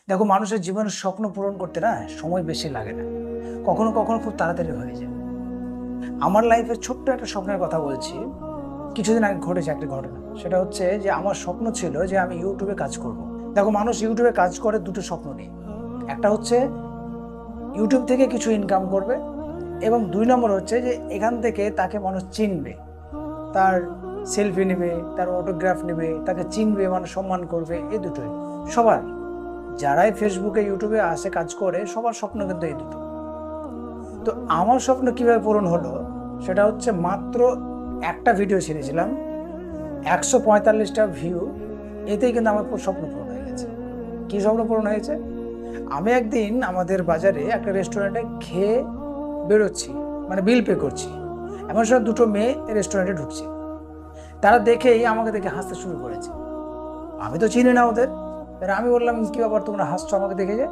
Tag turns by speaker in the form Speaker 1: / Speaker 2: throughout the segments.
Speaker 1: দেখো, মানুষের জীবনের স্বপ্ন পূরণ করতে না সময় বেশি লাগে না, কখনো কখনো খুব তাড়াতাড়ি হয়ে যায়। আমার লাইফের ছোট্ট একটা স্বপ্নের কথা বলছি। কিছুদিন আগে ঘটেছে একটা ঘটনা। সেটা হচ্ছে যে আমার স্বপ্ন ছিল যে আমি ইউটিউবে কাজ করব। দেখো, মানুষ ইউটিউবে কাজ করে দুটো স্বপ্ন নিয়ে। একটা হচ্ছে ইউটিউব থেকে কিছু ইনকাম করবে, এবং 2 নম্বর হচ্ছে যে এখান থেকে তাকে মানুষ চিনবে, তার সেলফি নেবে, তার অটোগ্রাফ নেবে, তাকে চিনবে, মানুষ সম্মান করবে। এই দুটোই সবার, যারাই ফেসবুকে ইউটিউবে আসে কাজ করে, সবার স্বপ্ন কিন্তু এই দুটো। তো আমার স্বপ্ন কিভাবে পূরণ হলো সেটা হচ্ছে, মাত্র একটা ভিডিও ছেড়েছিলাম, 145টা ভিউ, এতেই কিন্তু আমার স্বপ্ন পূরণ হয়ে গেছে। কি স্বপ্ন পূরণ হয়েছে? আমি একদিন আমাদের বাজারে একটা রেস্টুরেন্টে খেয়ে বেরোচ্ছি, মানে বিল পে করছি, এমন সময় দুটো মেয়ে রেস্টুরেন্টে ঢুকছে। তারা দেখেই আমাকে দেখে হাসতে শুরু করেছে। আমি তো চিনি না ওদের। এবার আমি বললাম, কি ব্যাপার, তোমরা হাসছো আমাকে দেখে যে?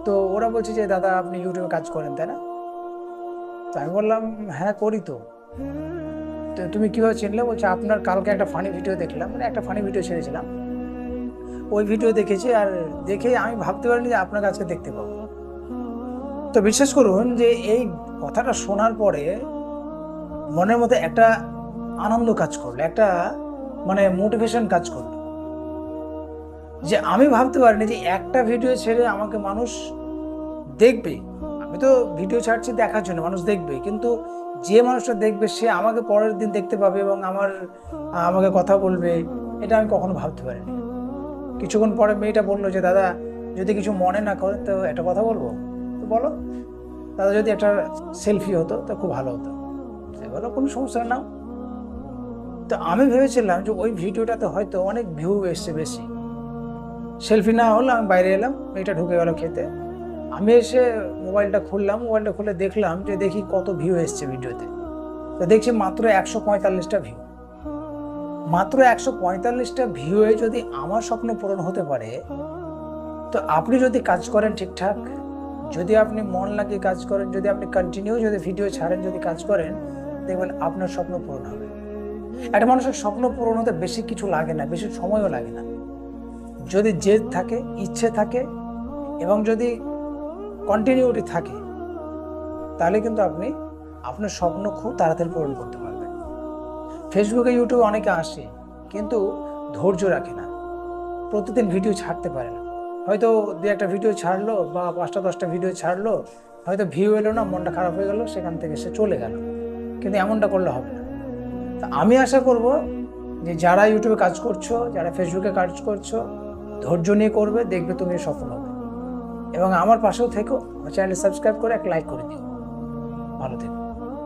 Speaker 1: তো ওরা বলছে যে, দাদা আপনি ইউটিউবে কাজ করেন তাই না? তো আমি বললাম, হ্যাঁ করি তো। তো তুমি কিভাবে চিনলে? বলছে, আপনার কালকে একটা ফানি ভিডিও দেখলাম, মানে একটা ফানি ভিডিও ছেড়েছিলাম, ওই ভিডিও দেখেছি, আর দেখে আমি ভাবতে পারিনি যে আপনাকে আজকে দেখতে পাবো। তো বিশ্বাস করুন যে এই কথাটা শোনার পরে মনের মধ্যে একটা আনন্দ কাজ করলো, একটা মানে মোটিভেশন কাজ করলো, যে আমি ভাবতে পারিনি যে একটা ভিডিও ছেড়ে আমাকে মানুষ দেখবে। আমি তো ভিডিও ছাড়ছি দেখার জন্য, মানুষ দেখবে, কিন্তু যে মানুষটা দেখবে সে আমাকে পরের দিন দেখতে পাবে এবং আমাকে কথা বলবে, এটা আমি কখনো ভাবতে পারিনি। কিছুক্ষণ পরে মেয়েটা বললো যে, দাদা যদি কিছু মনে না করেন তো একটা কথা বলবো। তো বলো। দাদা, যদি একটা সেলফি হতো তো খুব ভালো হতো। সে বলো, কোনো সমস্যা না। তো আমি ভেবেছিলাম যে ওই ভিডিওটাতে হয়তো অনেক ভিউ এসছে বেশি। সেলফি না হলো, আমি বাইরে এলাম, মেয়েটা ঢুকে গেল খেতে। আমি এসে মোবাইলটা খুলে দেখলাম যে দেখি কত ভিউ এসছে ভিডিওতে। তো দেখছি মাত্র 145টা ভিউ। মাত্র 145টা ভিউয়ে যদি আমার স্বপ্ন পূরণ হতে পারে, তো আপনি যদি কাজ করেন ঠিকঠাক, যদি আপনি মন লাগিয়ে কাজ করেন, যদি আপনি কন্টিনিউ যদি ভিডিও ছাড়েন, যদি কাজ করেন, দেখবেন আপনার স্বপ্ন পূরণ হবে। একটা মানুষের স্বপ্ন পূরণ হতে বেশি কিছু লাগে না, বেশি সময়ও লাগে না। যদি জেদ থাকে, ইচ্ছে থাকে, এবং যদি কন্টিনিউটি থাকে, তাহলে কিন্তু আপনি আপনার স্বপ্ন খুব তাড়াতাড়ি পূরণ করতে পারবেন। ফেসবুকে, ইউটিউবে অনেকে আসে, কিন্তু ধৈর্য রাখে না, প্রতিদিন ভিডিও ছাড়তে পারে না। হয়তো 2-একটা ভিডিও ছাড়লো বা 5টা-10টা ভিডিও ছাড়লো, হয়তো ভিউ এলো না, মনটা খারাপ হয়ে গেল, সেখান থেকে সে চলে গেল। কিন্তু এমনটা করলে হবে না। তা আমি আশা করব যে যারা ইউটিউবে কাজ করছো, যারা ফেসবুকে কাজ করছো, ধৈর্য নিয়ে করবে, দেখবে তুমি সফল হবে। এবং আমার পাশেও থেকো, আমার চ্যানেল সাবস্ক্রাইব করে একটা লাইক করে দিও। ভালো থেকো।